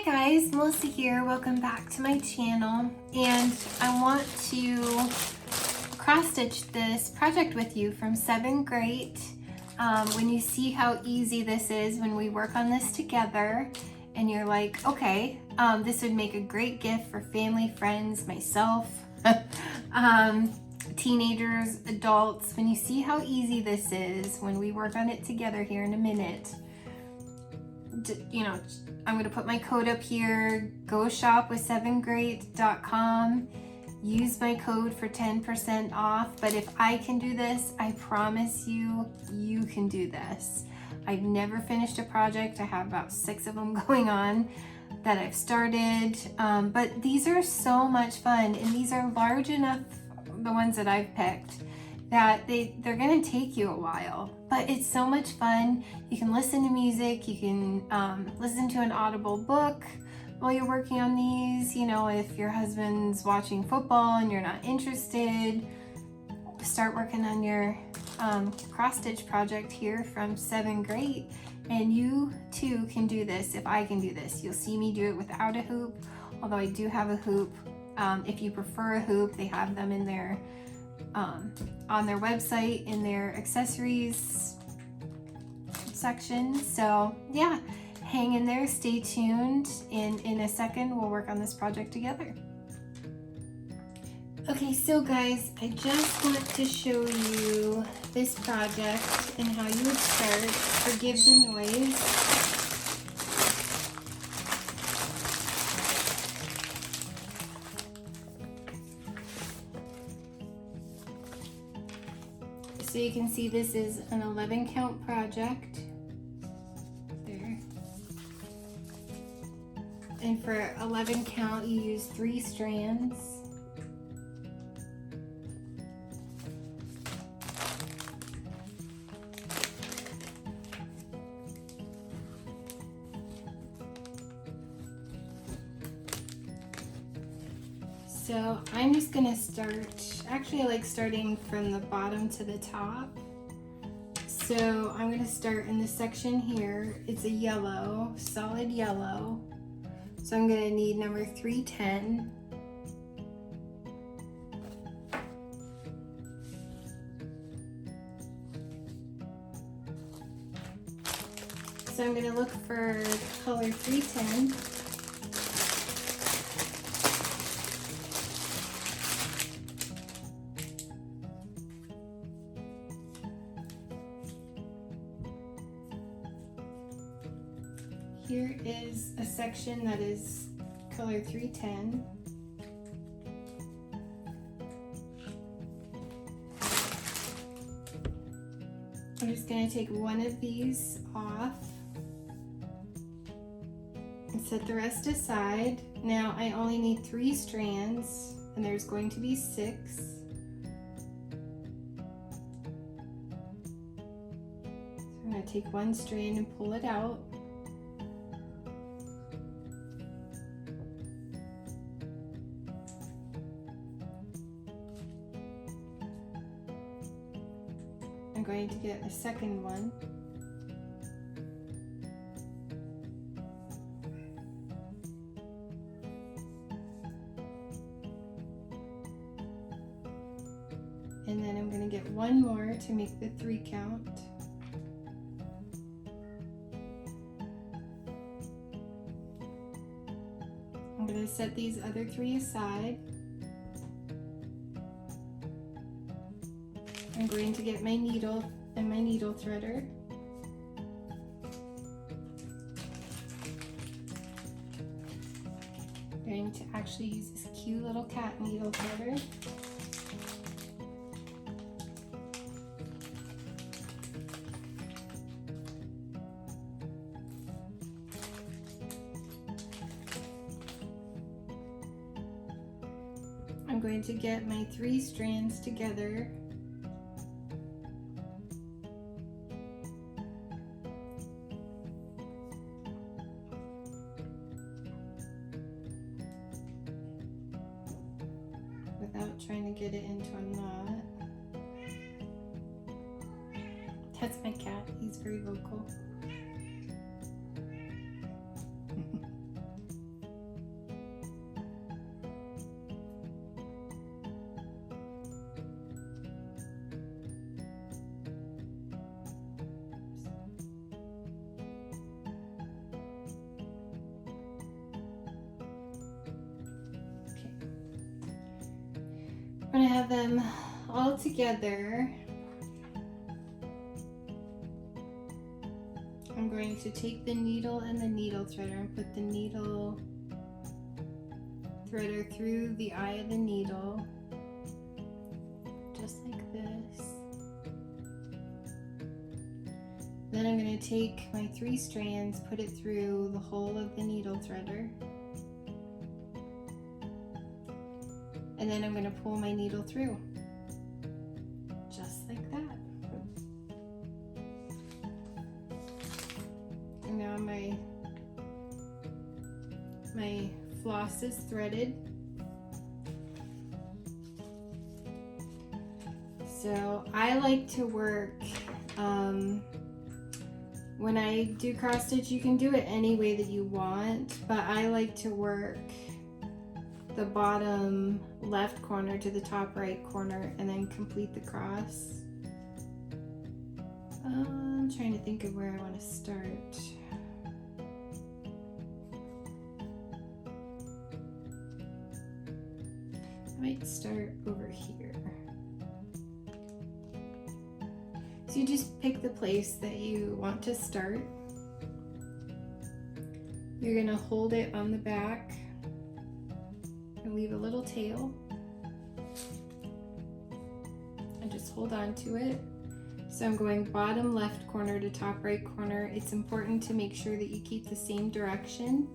guys, Melissa here. Welcome back to my channel, and I want to cross-stitch this project with you from Sevengreat. When you see how easy this is when we work on this together, and you're like, okay, this would make a great gift for family, friends, myself, teenagers, adults. When you see how easy this is when we work on it together here in a minute, you know, I'm going to put my code up here. Go shop with sevengreat.com. Use my code for 10% off. But if I can do this, I promise you, you can do this. I've never finished a project. I have about 6 of them going on that I've started. But these are so much fun, and these are large enough, the ones that I've picked, that they're gonna take you a while, but it's so much fun. You can listen to music, you can listen to an audible book while you're working on these. You know, if your husband's watching football and you're not interested, start working on your cross-stitch project here from Sevengreat, and you too can do this. If I can do this, you'll see me do it without a hoop, although I do have a hoop. If you prefer a hoop, they have them in their on their website in their accessories section. So yeah, hang in there, stay tuned, and in a second we'll work on this project together. Okay, so guys, I just want to show you this project and how you would start. Forgive the noise. So you can see this is an 11 count project there, and for 11 count you use 3 strands. So I'm just gonna start, actually I like starting from the bottom to the top. So I'm gonna start in this section here. It's a yellow, solid yellow. So I'm gonna need number 310. So I'm gonna look for color 310. Here is a section that is color 310. I'm just going to take one of these off and set the rest aside. Now I only need 3 strands, and there's going to be 6. So I'm going to take one strand and pull it out. I'm going to get a second one. And then I'm going to get one more to make the 3 count. I'm going to set these other 3 aside. I'm going to get my needle and my needle threader. I'm going to actually use this cute little cat needle threader. I'm going to get my 3 strands together. Without trying to get it into a knot. That's my cat, he's very vocal. I have them all together, I'm going to take the needle and the needle threader and put the needle threader through the eye of the needle, just like this. Then I'm going to take my 3 strands, put it through the hole of the needle threader, and then I'm going to pull my needle through, just like that. And now my floss is threaded. So I like to work, when I do cross stitch, you can do it any way that you want, but I like to work the bottom left corner to the top right corner and then complete the cross. I'm trying to think of where I want to start. I might start over here. So you just pick the place that you want to start. You're going to hold it on the back and leave a little tail and just hold on to it. So I'm going bottom left corner to top right corner. It's important to make sure that you keep the same direction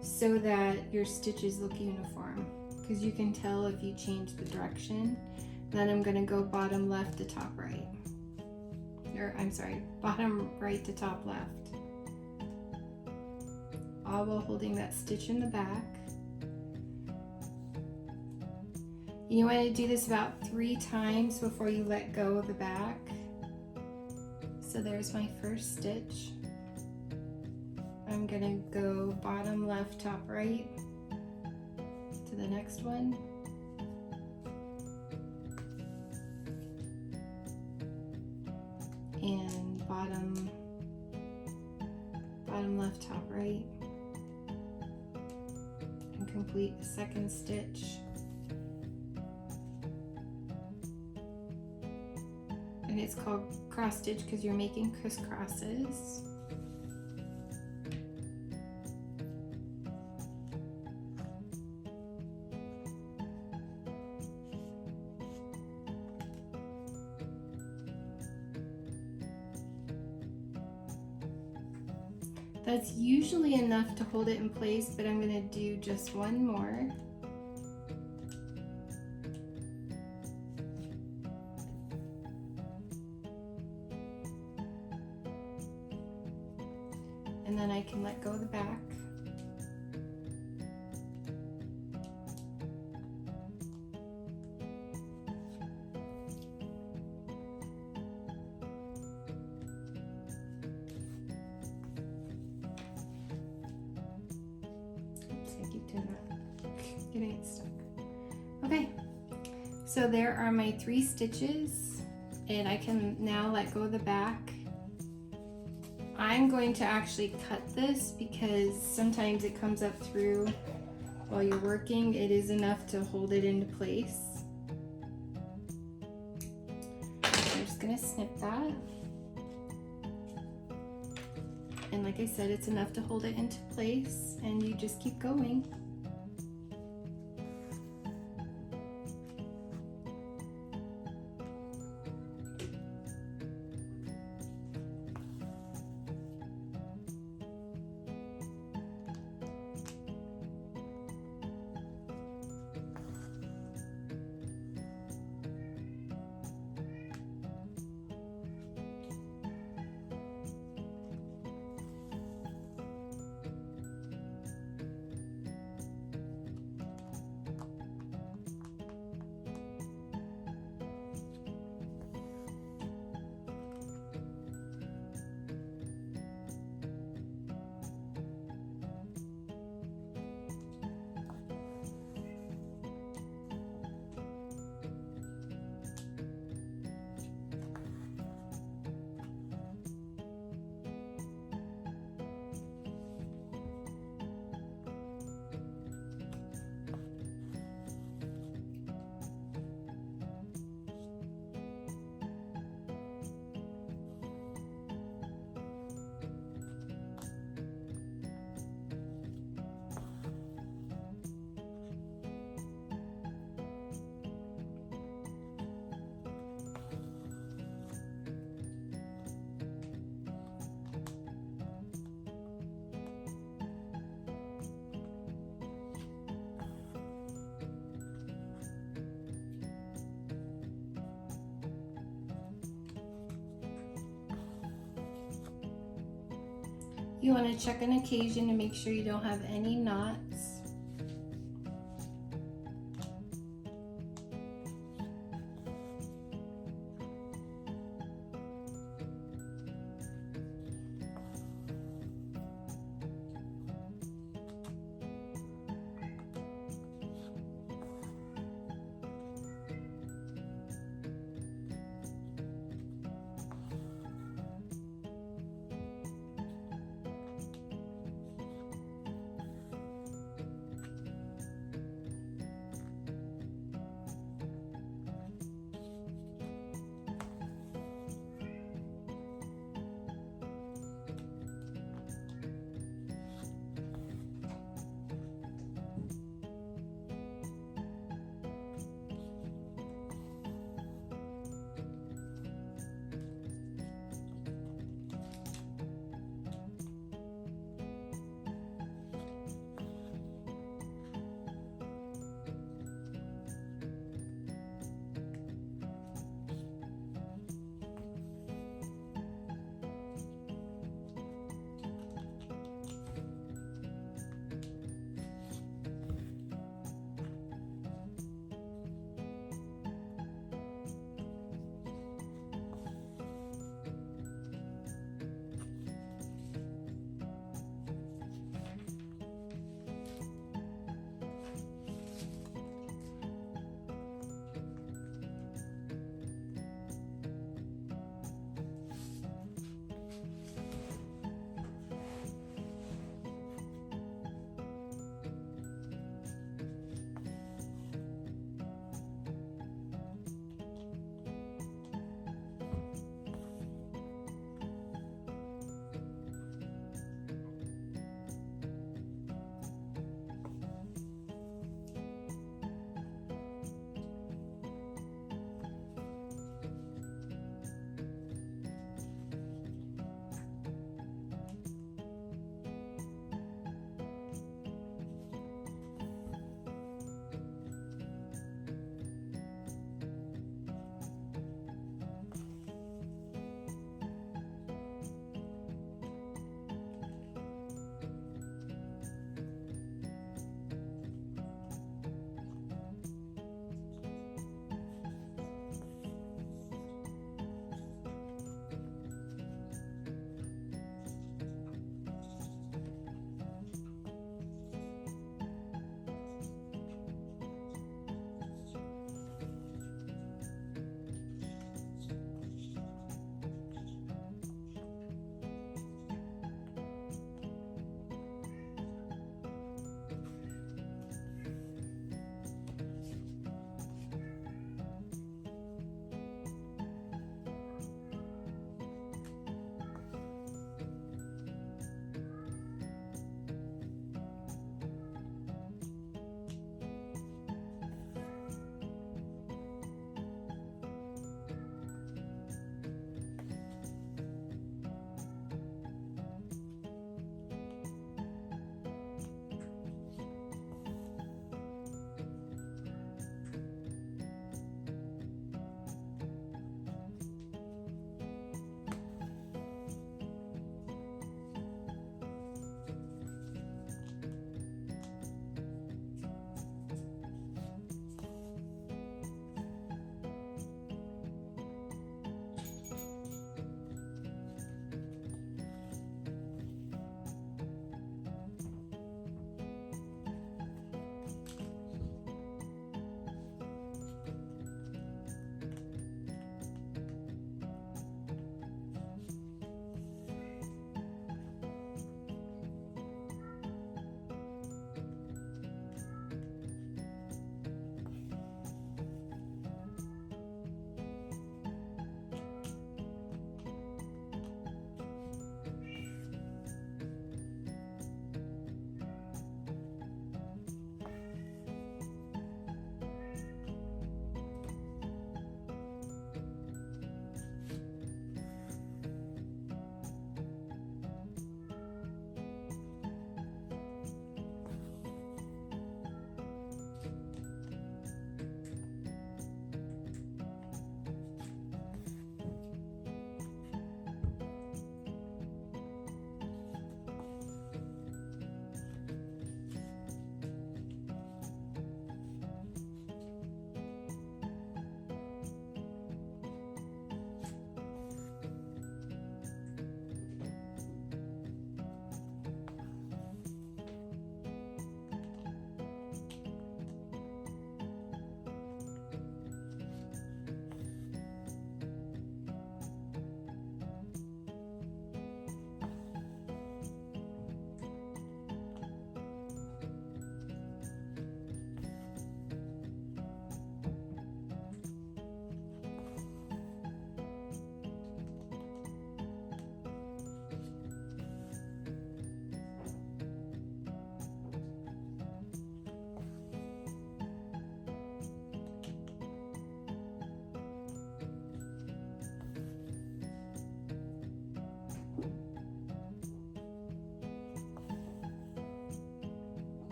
so that your stitches look uniform, because you can tell if you change the direction. Then I'm going to go bottom left to top right, or I'm sorry, bottom right to top left, all while holding that stitch in the back. You want to do this about 3 times before you let go of the back. So there's my first stitch. I'm going to go bottom left, top right to the next one. And bottom left, top right. And complete the second stitch. And it's called cross stitch because you're making crisscrosses. That's usually enough to hold it in place, but I'm going to do just one more. And then I can let go of the back. Oops, I keep doing that. Getting it stuck. Okay, so there are my 3 stitches, and I can now let go of the back. I'm going to actually cut this because sometimes it comes up through while you're working. It is enough to hold it into place. I'm just going to snip that. And like I said, it's enough to hold it into place, and you just keep going. You want to check on occasion to make sure you don't have any knots.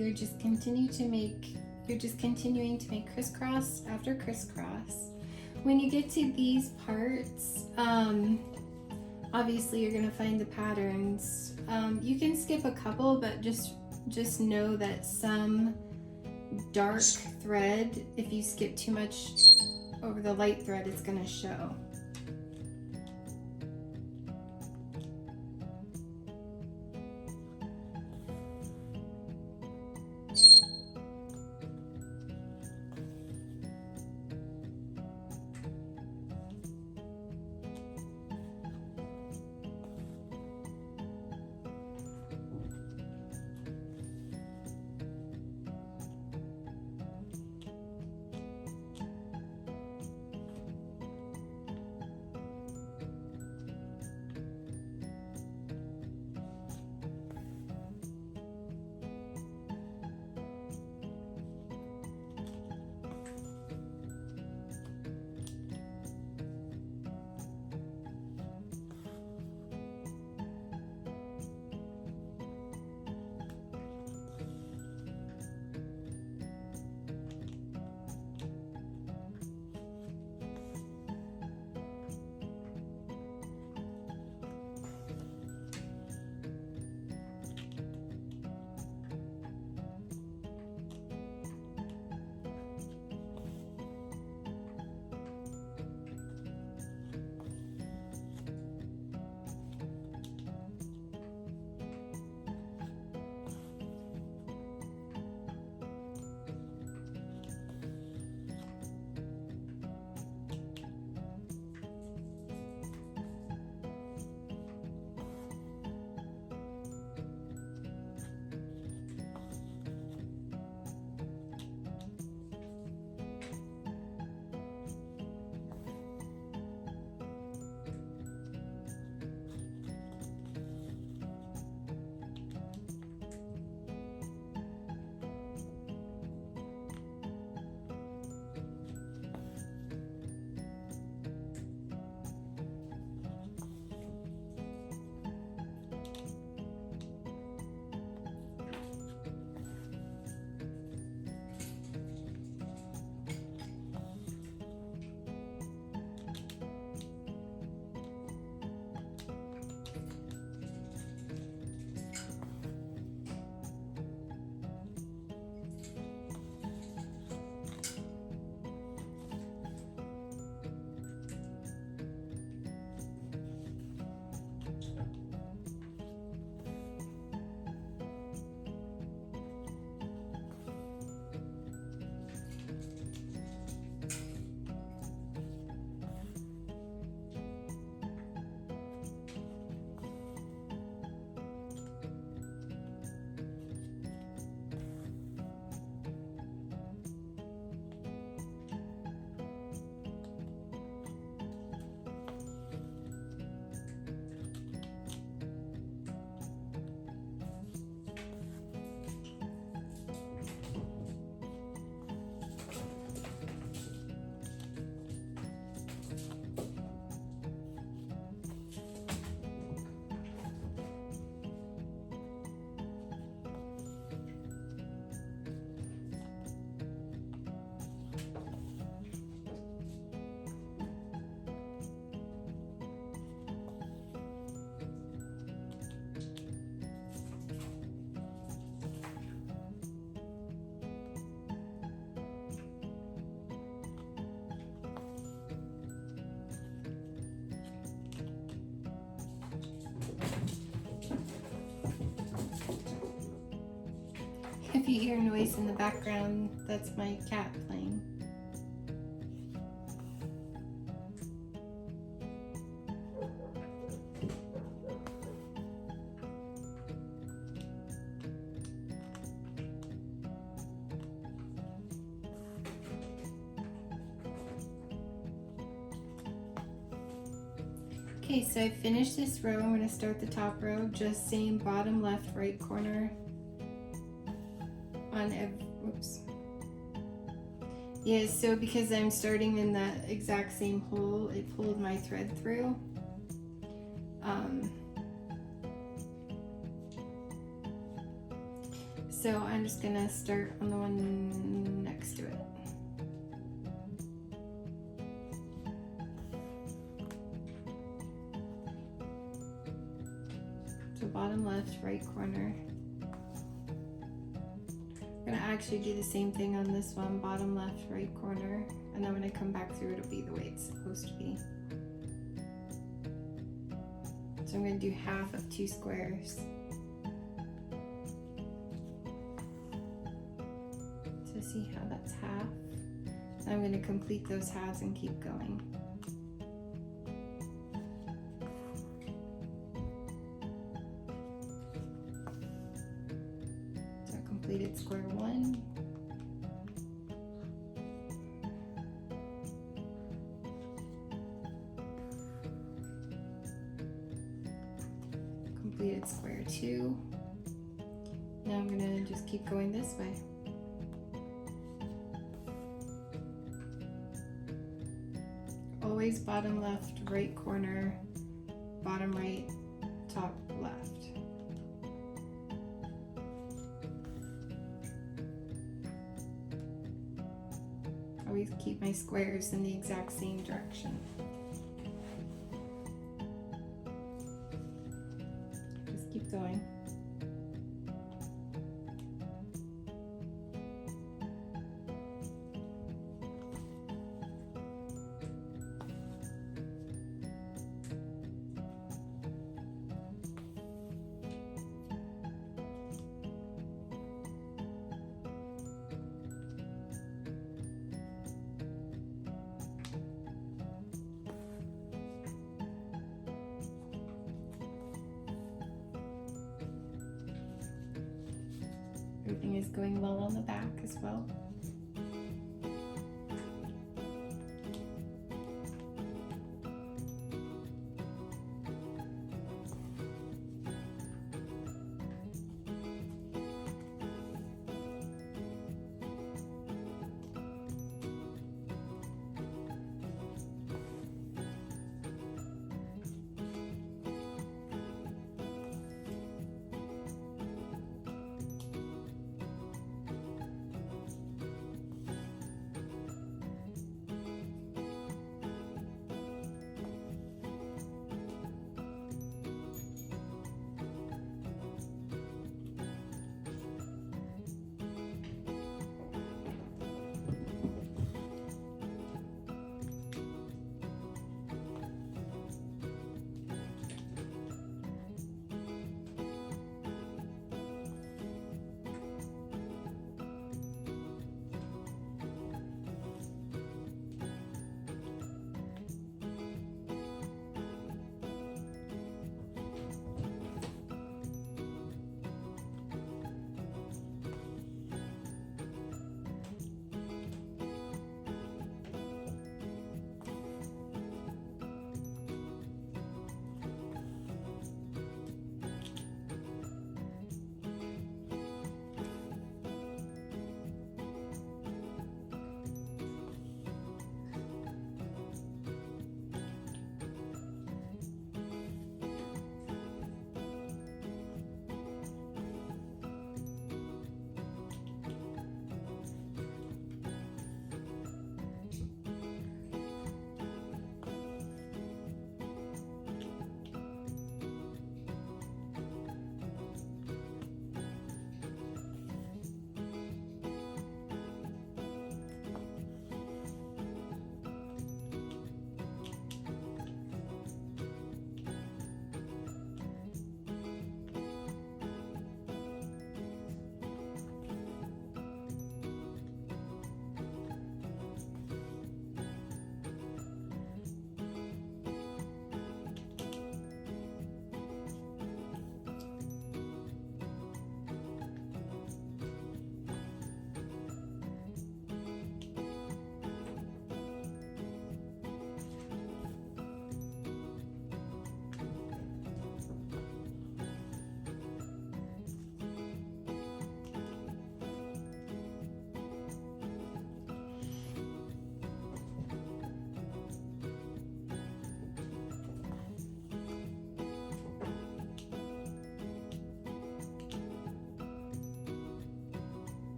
you're just continuing to make crisscross after crisscross. When you get to these parts, obviously you're gonna find the patterns. You can skip a couple, but just know that some dark thread, if you skip too much over the light thread, it's gonna show. If you hear noise in the background, that's my cat playing. Okay, so I finished this row. I'm going to start the top row, just same bottom left right corner on oops. Yeah, so because I'm starting in that exact same hole, it pulled my thread through. So I'm just gonna start on the one next to it. So bottom left, right corner. I'm gonna actually do the same thing on this one, bottom left, right corner, and then when I come back through, it'll be the way it's supposed to be. So I'm gonna do half of 2 squares. So see how that's half? I'm gonna complete those halves and keep going. So I completed square 1. Completed square 2. Now I'm gonna just keep going this way. Always bottom left, right corner, bottom right, top left. Always keep my squares in the exact same direction. Just keep going. Everything is going well on the back as well.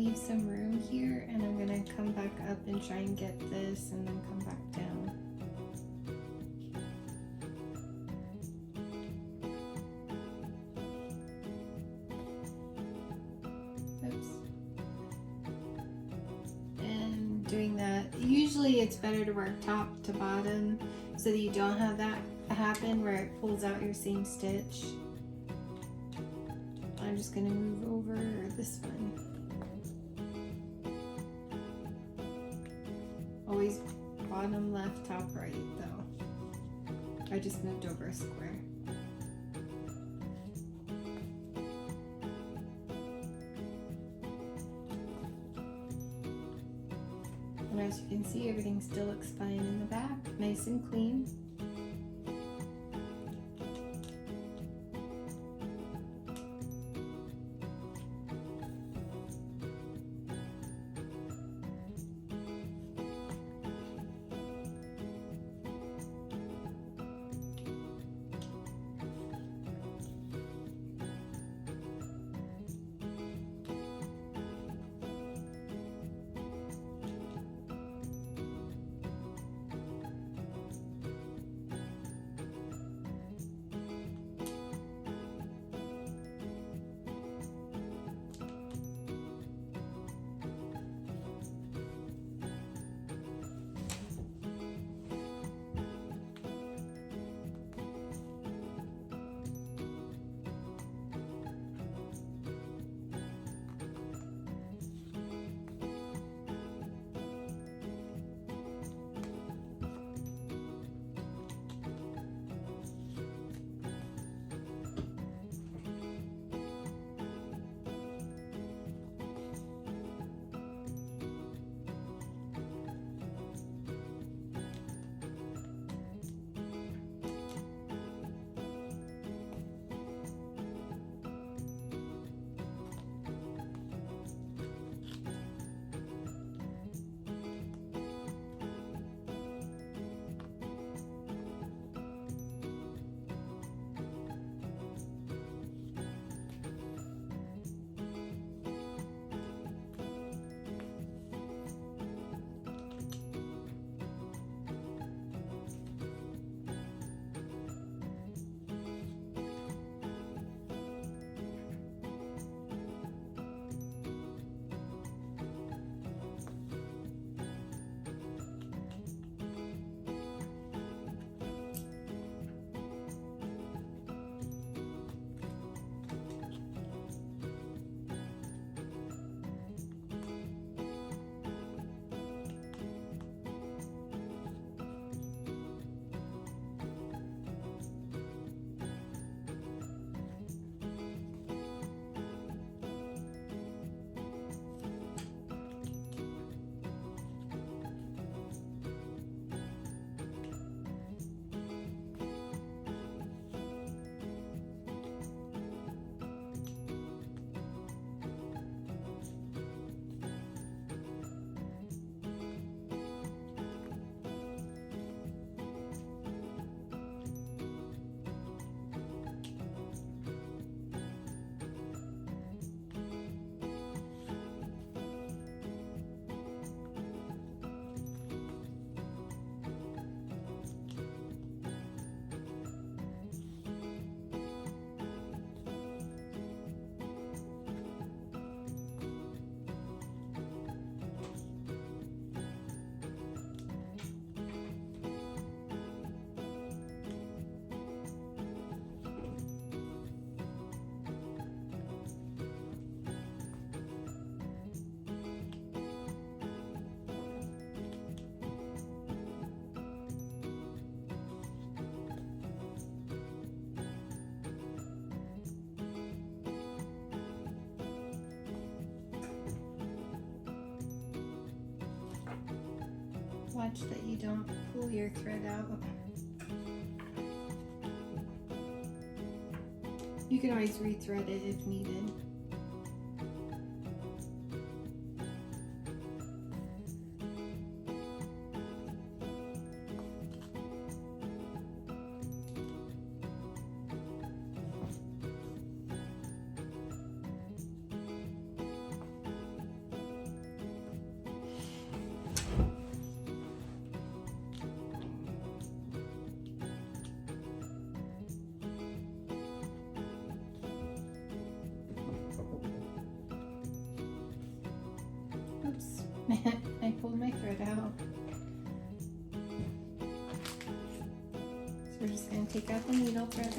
leave some room here, and I'm gonna come back up and try and get this and then come back down. Oops. And doing that, usually it's better to work top to bottom so that you don't have that happen where it pulls out your seam stitch. I'm just going to move over this one. Always bottom left, top right though. I just moved over a square. And as you can see, everything still looks fine in the back, nice and clean. Watch that you don't pull your thread out. You can always rethread it if needed. I pulled my thread out. So we're just going to take out the needle thread.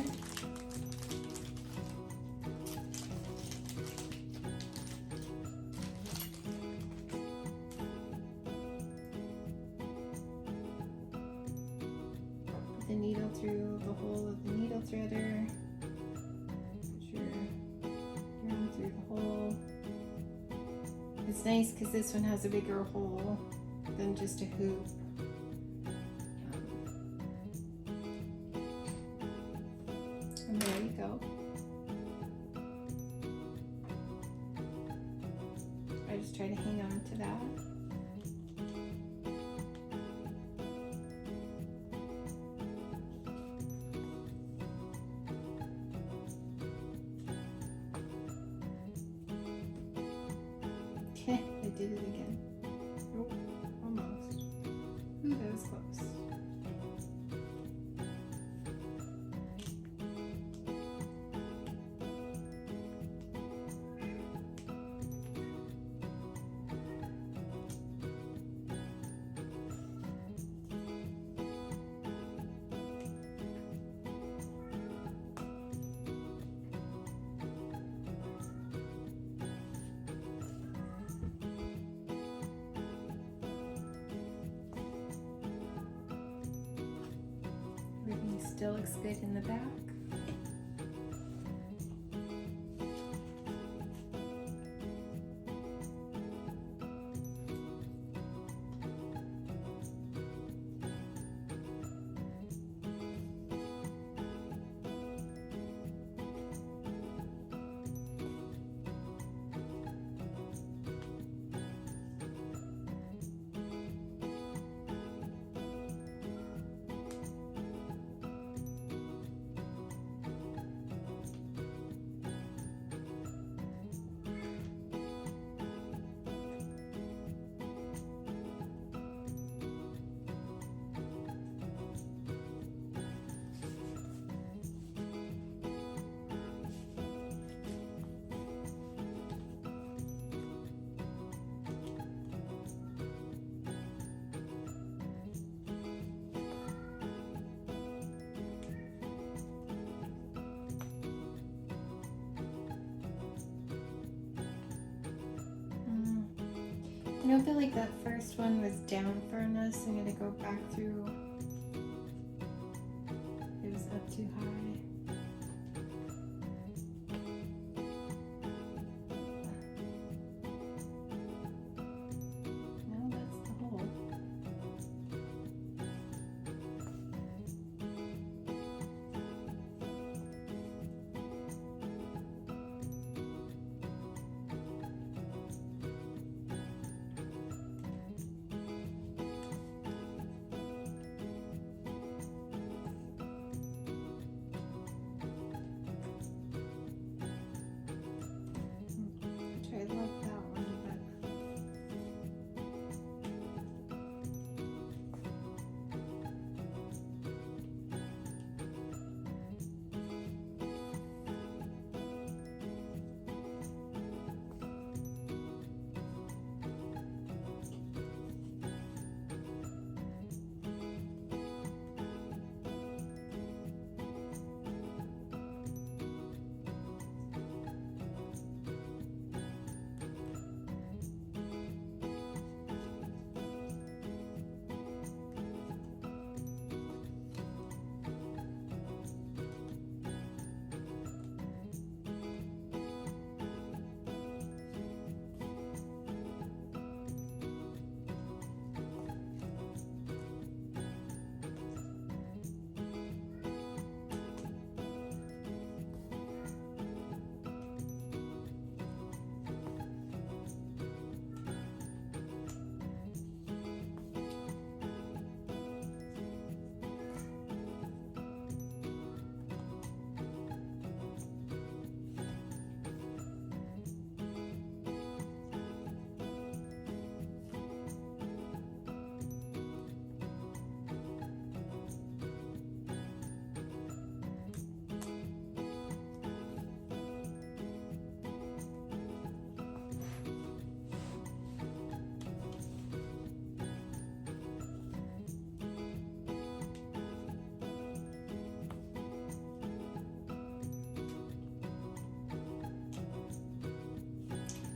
Put the needle through the hole of the needle threader. Put your yarn through the hole. It's nice because this one has a bigger hole than just a hoop. And there you go. I just try to hang on to that. Okay, I did it again. Oh, almost. Ooh, that was close. Everything still looks good in the back. I don't feel like that first one was down far enough, so I'm going to go back through. It was up too high. No, that's the hole.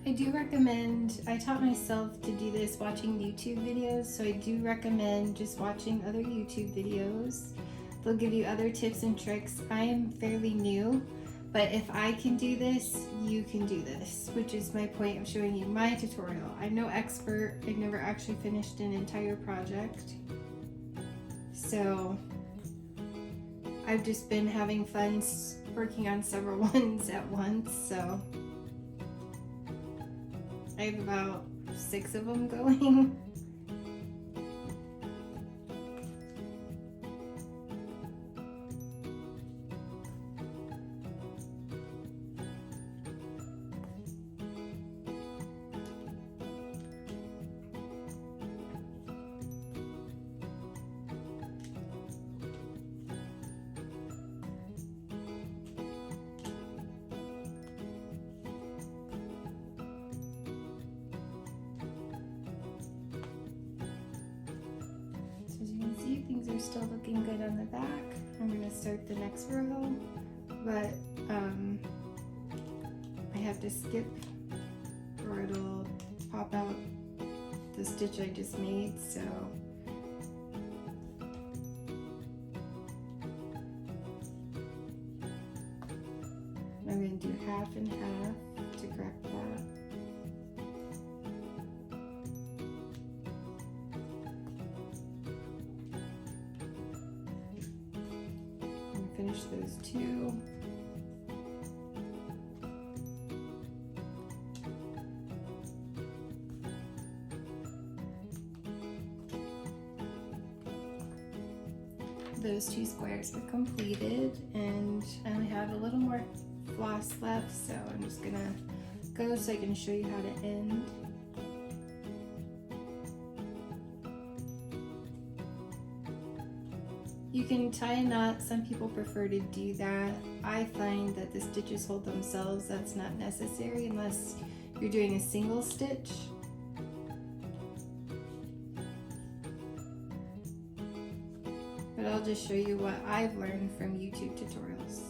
I do recommend, I taught myself to do this watching YouTube videos, so I do recommend just watching other YouTube videos. They'll give you other tips and tricks. I am fairly new, but if I can do this, you can do this, which is my point of showing you my tutorial. I'm no expert. I've never actually finished an entire project. So I've just been having fun working on several ones at once, so I have about 6 of them going. As you can see, things are still looking good on the back. I'm going to start the next row, but I have to skip or it'll pop out the stitch I just made, so I'm going to do half and half to correct that. Finish those 2. Those 2 squares are completed, and I only have a little more floss left, so I'm just gonna go so I can show you how to end. You can tie a knot. Some people prefer to do that. I find that the stitches hold themselves. That's not necessary unless you're doing a single stitch. But I'll just show you what I've learned from YouTube tutorials.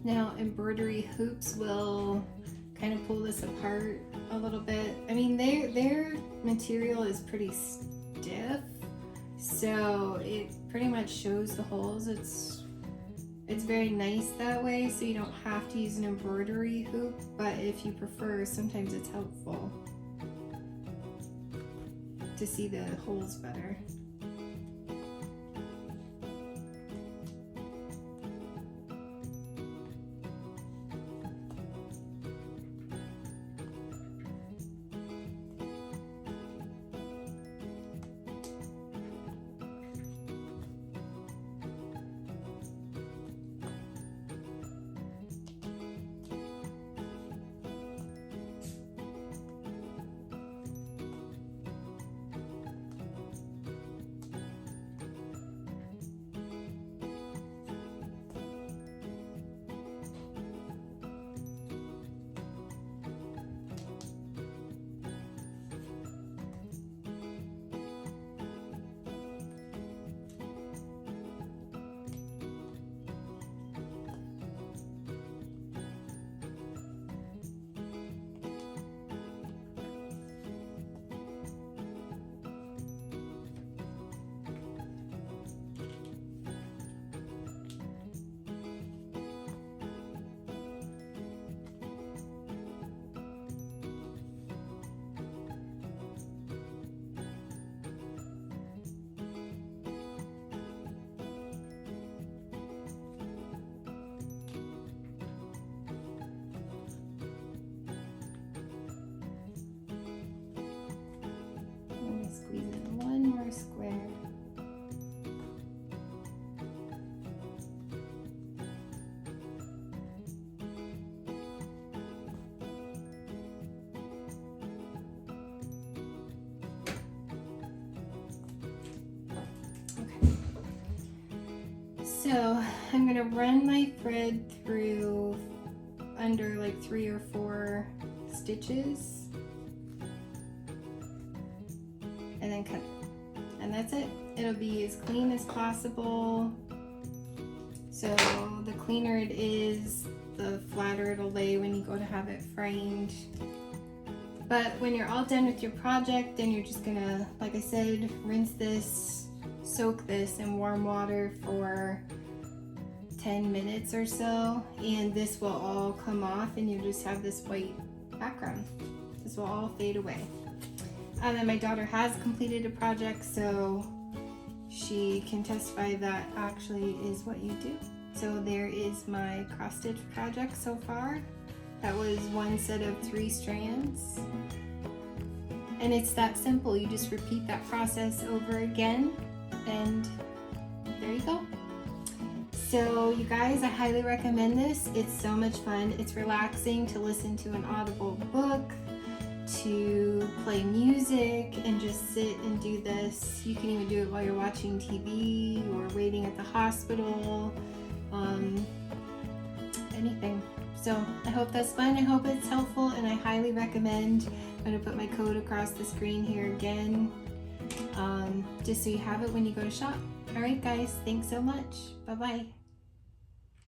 Now, embroidery hoops will kind of pull this apart a little bit. I mean, their material is pretty stiff, so it pretty much shows the holes. It's very nice that way, so you don't have to use an embroidery hoop, but if you prefer, sometimes it's helpful to see the holes better. So I'm gonna run my thread through under like 3 or 4 stitches and then cut it. And that's it. It'll be as clean as possible. So the cleaner it is, the flatter it'll lay when you go to have it framed. But when you're all done with your project, then you're just gonna, like I said, rinse this, soak this in warm water for 10 minutes or so, and this will all come off and you just have this white background. This will all fade away. And then my daughter has completed a project, so she can testify that actually is what you do. So there is my cross stitch project so far. That was one set of 3 strands. And it's that simple. You just repeat that process over again, and there you go. So you guys, I highly recommend this. It's so much fun. It's relaxing to listen to an audible book, to play music, and just sit and do this. You can even do it while you're watching TV or waiting at the hospital, anything. So I hope that's fun. I hope it's helpful, and I highly recommend. I'm going to put my code across the screen here again, just so you have it when you go to shop. All right, guys, thanks so much. Bye-bye.